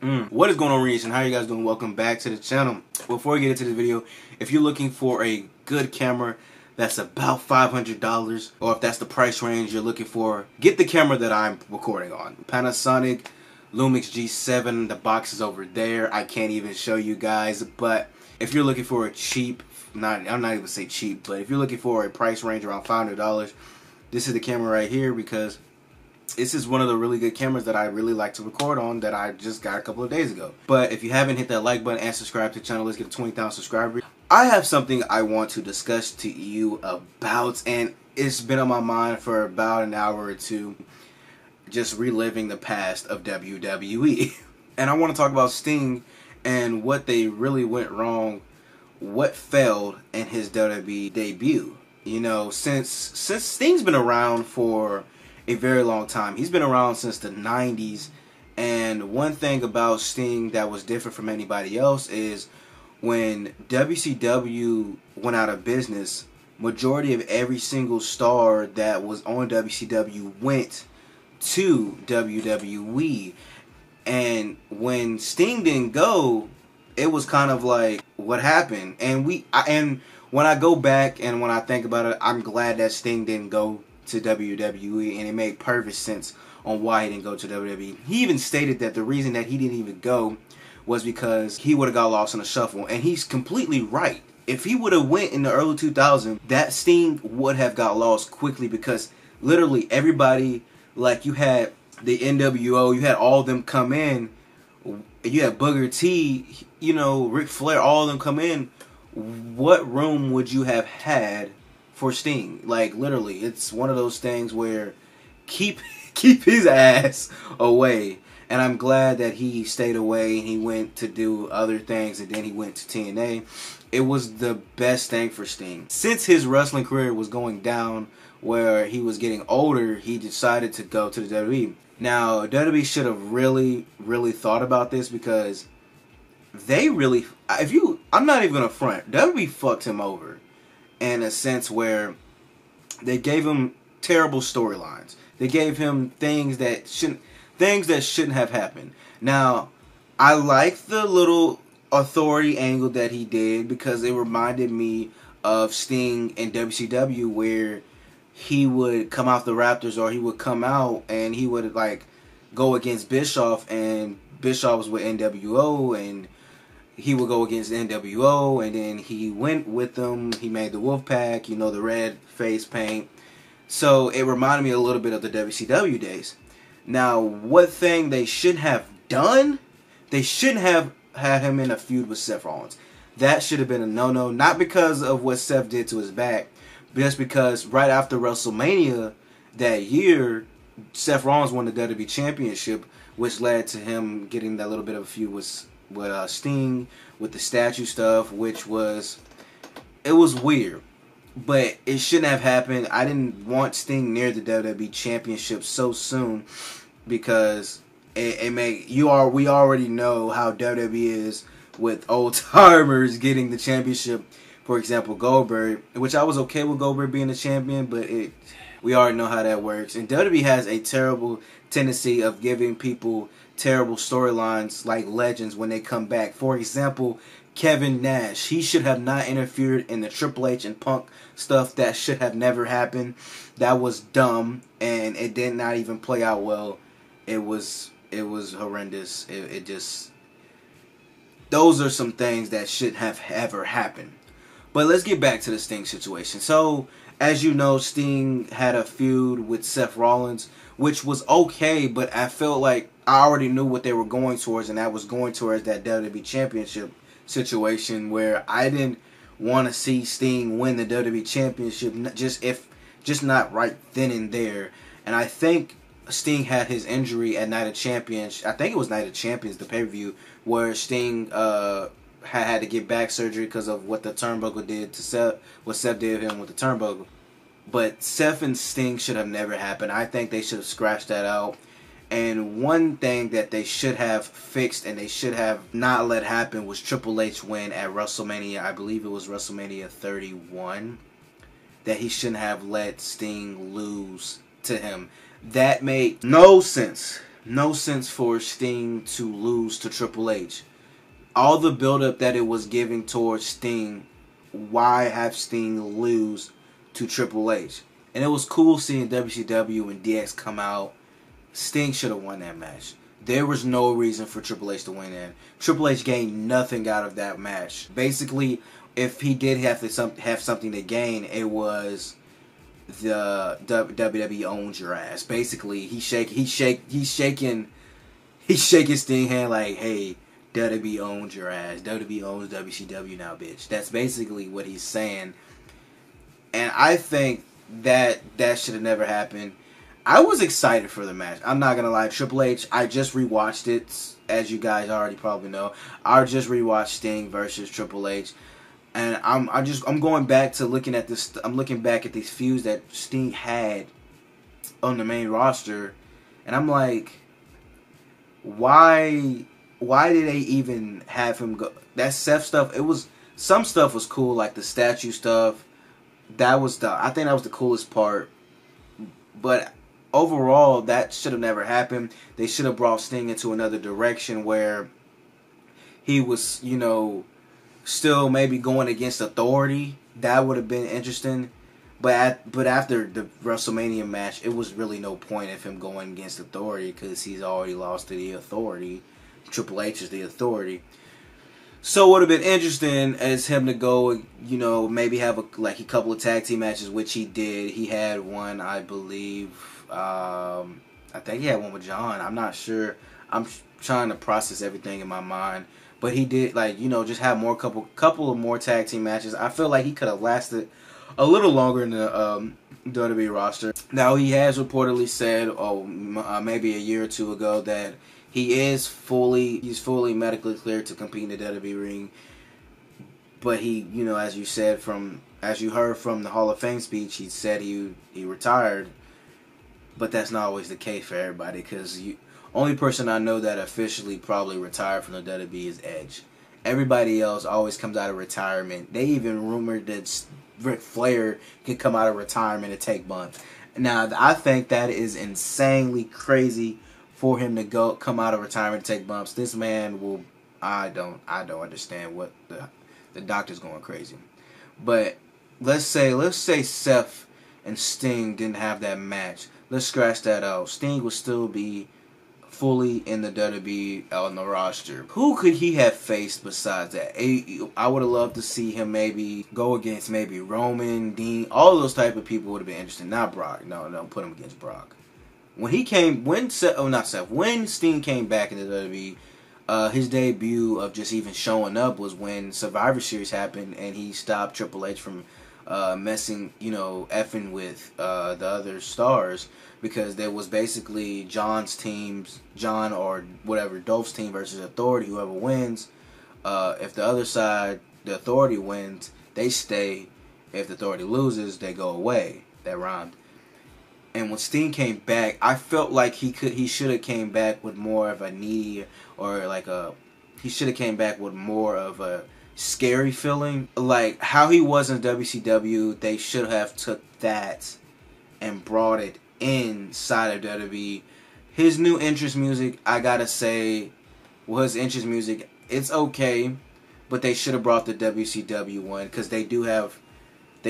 What is going on, Reason? How are you guys doing? Welcome back to the channel. Before we get into this video, if you're looking for a good camera that's about $500, or if that's the price range you're looking for, get the camera that I'm recording on. Panasonic Lumix G7. The box is over there. I can't even show you guys, but if you're looking for a cheap, I'm not even say cheap, but if you're looking for a price range around $500, this is the camera right here, because this is one of the really good cameras that I really like to record on that I just got a couple of days ago. But if you haven't hit that like button and subscribe to the channel, let's get to 20,000 subscribers. I have something I want to discuss to you about, and it's been on my mind for about an hour or two, just reliving the past of WWE. And I want to talk about Sting and what they really went wrong, what failed in his WWE debut. You know, since Sting's been around for a very long time. He's been around since the 90s, and one thing about Sting that was different from anybody else is when WCW went out of business, majority of every single star that was on WCW went to WWE. And when Sting didn't go, it was kind of like, what happened? And when I go back and when I think about it, I'm glad that Sting didn't go to WWE, and it made perfect sense on why he didn't go to WWE. He even stated that the reason that he didn't even go was because he would have got lost in the shuffle, and he's completely right. If he would have went in the early 2000s, that Sting would have got lost quickly, because literally everybody, like you had the NWO, you had all of them come in, you had Booker T, you know, Ric Flair, all of them come in. What room would you have had for Sting? Like, literally, it's one of those things where keep his ass away. And I'm glad that he stayed away and he went to do other things, and then he went to TNA. It was the best thing for Sting. Since his wrestling career was going down, where he was getting older, he decided to go to the WWE. Now, WWE should have really thought about this, because they really, I'm not even gonna front, WWE fucked him over in a sense where they gave him terrible storylines. They gave him things that shouldn't have happened. Now, I like the little authority angle that he did, because it reminded me of Sting in WCW, where he would come out the Raptors, or he would come out and he would like go against Bischoff, and Bischoff was with NWO, and he would go against NWO, and then he went with them. He made the Wolfpack, you know, the red face paint. So it reminded me a little bit of the WCW days. Now, what thing they should have done, they shouldn't have had him in a feud with Seth Rollins. That should have been a no-no, not because of what Seth did to his back, but just because right after WrestleMania that year, Seth Rollins won the WWE Championship, which led to him getting that little bit of a feud with Sting, with the statue stuff, which was, it was weird, but it shouldn't have happened. I didn't want Sting near the WWE Championship so soon, because we already know how WWE is with old timers getting the championship. For example, Goldberg, which I was okay with Goldberg being the champion, but we already know how that works. And WWE has a terrible tendency of giving people terrible storylines like legends when they come back. For example, Kevin Nash. He should have not interfered in the Triple H and Punk stuff. That should have never happened. That was dumb, and it did not even play out well. It was horrendous. It just, those are some things that shouldn't have ever happened. But let's get back to the Sting situation. So, as you know, Sting had a feud with Seth Rollins, which was okay, but I felt like I already knew what they were going towards, and that was going towards that WWE Championship situation, where I didn't want to see Sting win the WWE Championship, just not right then and there. And I think Sting had his injury at Night of Champions. I think it was Night of Champions, the pay-per-view, where Sting had to get back surgery because of what the turnbuckle did to Seth, what Seth did to him with the turnbuckle. But Seth and Sting should have never happened. I think they should have scratched that out. And one thing that they should have fixed and they should have not let happen was Triple H win at WrestleMania. I believe it was WrestleMania 31. That he shouldn't have let Sting lose to him. That made no sense. no sense for Sting to lose to Triple H. All the buildup that it was giving towards Sting, why have Sting lose to Triple H? And it was cool seeing WCW and DX come out. Sting should have won that match. There was no reason for Triple H to win that. Triple H gained nothing out of that match. Basically, if he did have something to gain, it was the WWE owns your ass. Basically, he's shaking Sting's hand like, hey, WWE owns your ass. WWE owns WCW now, bitch. That's basically what he's saying. And I think that should have never happened. I was excited for the match. I'm not gonna lie. Triple H, I just rewatched it, as you guys already probably know. I just rewatched Sting versus Triple H, and I'm going back to looking at this. I'm looking back at these feuds that Sting had on the main roster, and I'm like, why did they even have him go? That Seth stuff. Some stuff was cool, like the statue stuff. I think that was the coolest part, but overall, that should have never happened. They should have brought Sting into another direction where he was, still maybe going against authority. That would have been interesting. But after the WrestleMania match, it was really no point of him going against authority because he's already lost to the authority. Triple H is the authority. So what would have been interesting is him to go, maybe have a couple of tag team matches, which he did. He had one, I believe. I think he had one with John. I'm not sure. I'm trying to process everything in my mind. But he did, just have couple of more tag team matches. I feel like he could have lasted a little longer in the WWE roster. Now, he has reportedly said, maybe a year or two ago, that he's fully medically cleared to compete in the WWE ring. But he, as you heard from the Hall of Fame speech, he said he retired. But that's not always the case for everybody, because only person I know that officially probably retired from the WWE is Edge. Everybody else always comes out of retirement. They even rumored that Ric Flair could come out of retirement and take bumps. Now, I think that is insanely crazy for him to come out of retirement and take bumps. This man will. I don't understand what the doctor's going crazy. But let's say Seth and Sting didn't have that match. Let's scratch that out. Sting would still be fully in the WWE on the roster. Who could he have faced besides that? I would have loved to see him maybe go against maybe Roman, Dean. All those type of people would have been interesting. Not Brock. No, don't put him against Brock. When Sting came back in the WWE, his debut of just even showing up was when Survivor Series happened, and he stopped Triple H from effing with the other stars, because there was basically John or whatever, Dolph's team versus Authority. Whoever wins, if the other side, the Authority wins, they stay. If the Authority loses, they go away. That rhymed. And when Sting came back, I felt like he should have came back with more of a needy, or he should have came back with more of a scary feeling. Like how he was in WCW, they should have took that and brought it inside of WWE. His new entrance music, I gotta say, his entrance music, it's okay, but they should have brought the WCW one, because they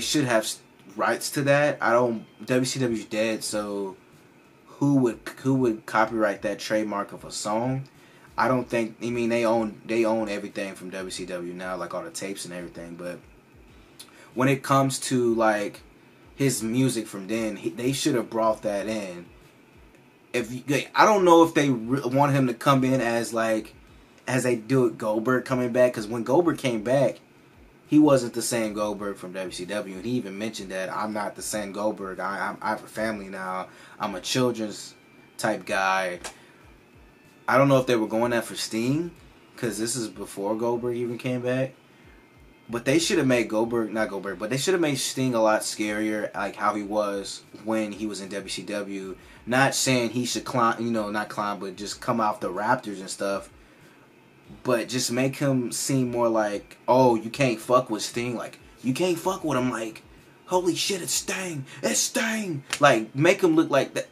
should have rights to that. WCW's dead, so who would copyright that trademark of a song? I don't think. I mean, they own everything from WCW now, like all the tapes and everything. But when it comes to his music from then, they should have brought that in. I don't know if they want him to come in as they do with Goldberg coming back, because when Goldberg came back, he wasn't the same Goldberg from WCW, and he even mentioned that I'm not the same Goldberg. I have a family now. I'm a children's type guy. I don't know if they were going that for Sting, because this is before Goldberg even came back. But they should have made but they should have made Sting a lot scarier, like how he was when he was in WCW. Not saying he should not climb, but just come off the Raptors and stuff. But just make him seem more like, oh, you can't fuck with Sting. Like, you can't fuck with him. Like, holy shit, it's Sting. It's Sting. Like, make him look like that.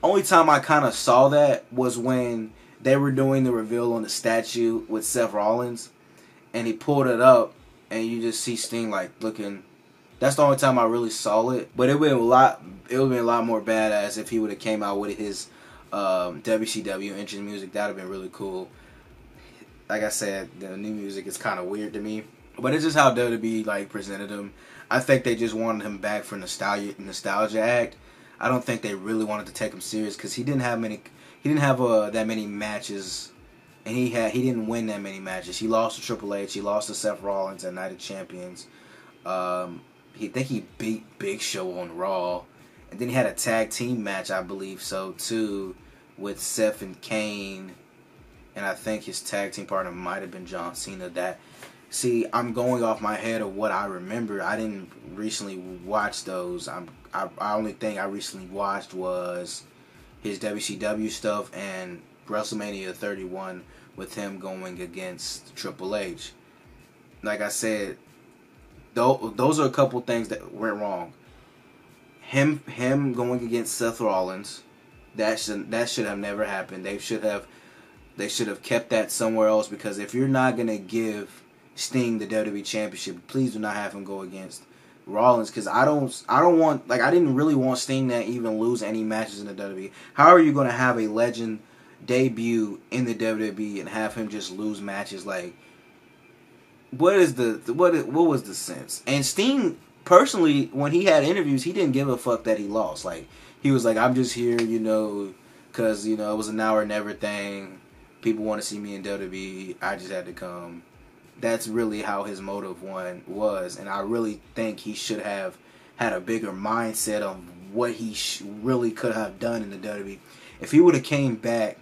Only time I kind of saw that was when they were doing the reveal on the statue with Seth Rollins, and he pulled it up, and you just see Sting like looking. That's the only time I really saw it. But it would have been a lot more badass if he would have came out with his WCW entrance music. That would have been really cool. Like I said, the new music is kind of weird to me, but it's just how WWE like presented him. I think they just wanted him back for nostalgia act. I don't think they really wanted to take him serious because he didn't have that many matches, and he didn't win that many matches. He lost to Triple H. He lost to Seth Rollins at Night of Champions. He beat Big Show on Raw, and then he had a tag team match, I believe so too, with Seth and Kane, and I think his tag team partner might have been John Cena. See, I'm going off my head of what I remember. I didn't recently watch those. Only thing I recently watched was his WCW stuff and WrestleMania 31 with him going against Triple H. Like I said, those are a couple things that went wrong. Him going against Seth Rollins, that should have never happened. They should have kept that somewhere else, because if you're not gonna give Sting the WWE Championship, please do not have him go against Rollins, because I didn't really want Sting to even lose any matches in the WWE. How are you gonna have a legend debut in the WWE and have him just lose matches? Like, what was the sense? And Sting personally, when he had interviews, he didn't give a fuck that he lost. Like, he was like, I'm just here, because it was an hour never thing. People want to see me in WWE. I just had to come. That's really how his motive was, and I really think he should have had a bigger mindset on what he really could have done in the WWE. If he would have came back,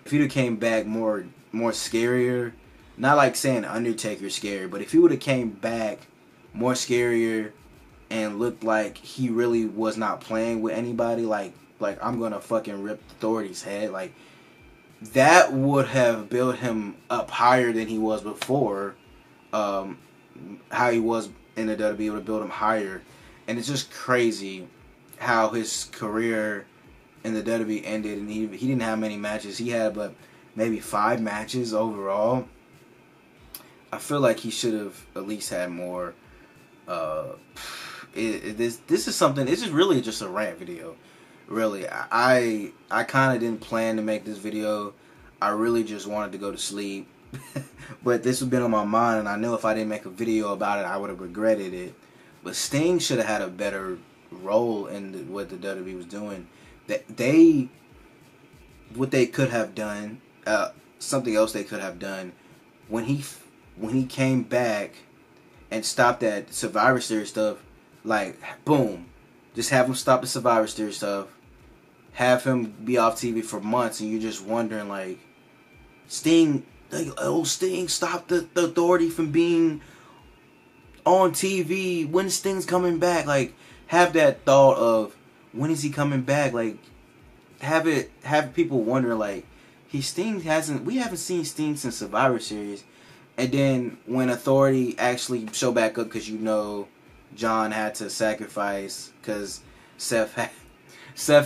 more scarier, not like saying Undertaker scary, but if he would have came back more scarier and looked like he really was not playing with anybody, like I'm gonna fucking rip Authority's head, like that would have built him up higher than he was before. How he was in the WWE would have built him higher, and it's just crazy how his career in the WWE ended, and he didn't have many matches. He had but maybe 5 matches overall. I feel like he should have at least had more. This is something. This is really just a rant video. Really, I kind of didn't plan to make this video. I really just wanted to go to sleep. But this has been on my mind, and I know if I didn't make a video about it, I would have regretted it. But Sting should have had a better role in what the WWE was doing. What they could have done, something else they could have done, when he came back and stopped that Survivor Series stuff, like, boom, just have him stop the Survivor Series stuff, have him be off TV for months, and you're just wondering, like, Sting, stop the Authority from being on TV. When Sting's coming back? Like, have that thought of, when is he coming back? Like, have people wondering, like, we haven't seen Sting since Survivor Series. And then when Authority actually show back up, because John had to sacrifice, because Seth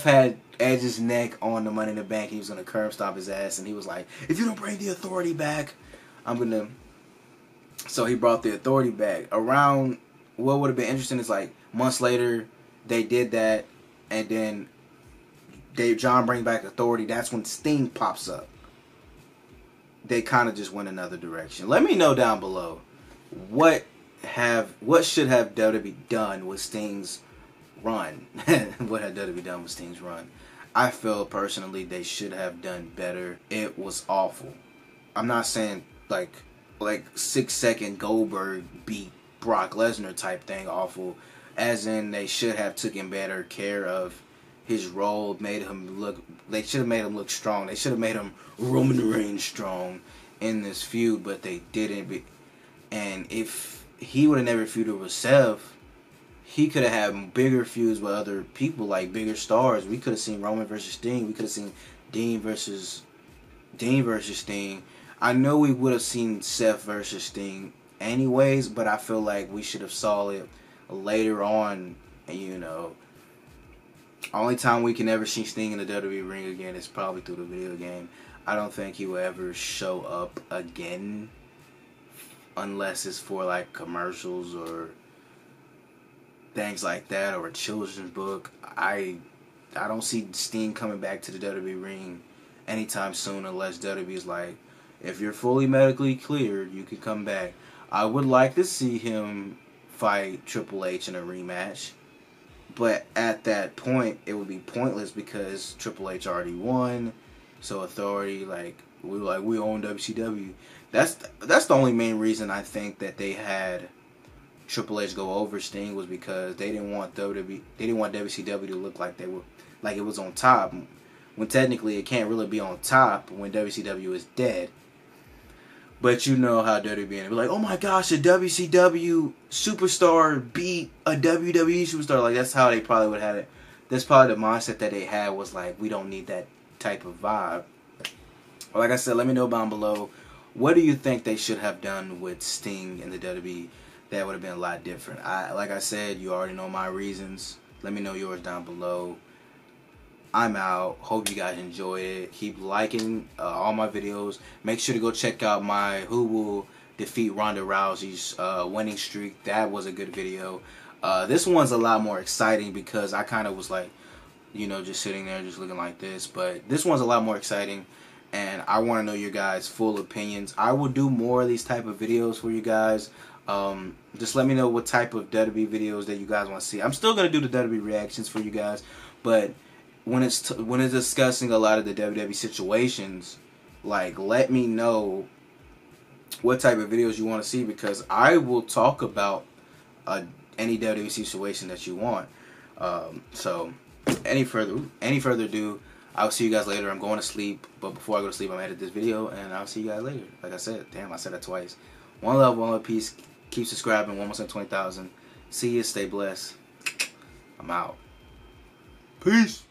had Edge's neck on the Money in the Bank. He was going to curb stomp his ass, and he was like, if you don't bring the Authority back, I'm going to... So he brought the Authority back. Around, what would have been interesting is, like, months later, they did that, and then John brings back Authority. That's when Sting pops up. They kind of just went another direction. Let me know down below, what should have WWE done with Sting's run? What had WWE done with Sting's run? I feel personally they should have done better. It was awful. I'm not saying like 6-second Goldberg beat Brock Lesnar type thing awful, as in they should have taken better care of his role, they should have made him look strong. They should have made him Roman Reigns strong in this feud, but they didn't. And if he would have never feuded with Seth, he could have had bigger feuds with other people, like bigger stars. We could have seen Roman versus Sting. We could have seen Dean versus Sting. I know we would have seen Seth versus Sting anyways, but I feel like we should have saw it later on, Only time we can ever see Sting in the WWE ring again is probably through the video game. I don't think he will ever show up again unless it's for like commercials or things like that, or a children's book. I don't see Sting coming back to the WWE ring anytime soon unless WWE is like, if you're fully medically cleared, you can come back. I would like to see him fight Triple H in a rematch, but at that point it would be pointless because Triple H already won. So authority, we own WCW. That's the only main reason I think that they had Triple H go over Sting, was because they didn't want WCW to look like it was on top, when technically it can't really be on top when WCW is dead. But you know how WWE be like, oh my gosh, a WCW superstar beat a WWE superstar. Like, that's how they probably would have it. That's probably the mindset that they had, was like, we don't need that type of vibe. Well, like I said, let me know down below, what do you think they should have done with Sting in the WWE that would have been a lot different? Like I said, you already know my reasons. Let me know yours down below. I'm out. Hope you guys enjoyed it. Keep liking all my videos. Make sure to go check out my Who Will Defeat Ronda Rousey's winning streak. That was a good video. This one's a lot more exciting because I kind of was like, you know, just sitting there just looking like this. But this one's a lot more exciting, and I want to know your guys' full opinions. I will do more of these type of videos for you guys. Just let me know what type of WWE videos that you guys want to see. I'm still going to do the WWE reactions for you guys, but when it's discussing a lot of the WWE situations, like, let me know what type of videos you want to see, because I will talk about any WWE situation that you want. So any further ado, I'll see you guys later. I'm going to sleep, but before I go to sleep, I'm gonna edit this video, and I'll see you guys later. Like I said, damn, I said that twice. One love, one love, peace. Keep subscribing. 120,000. See you. Stay blessed. I'm out. Peace.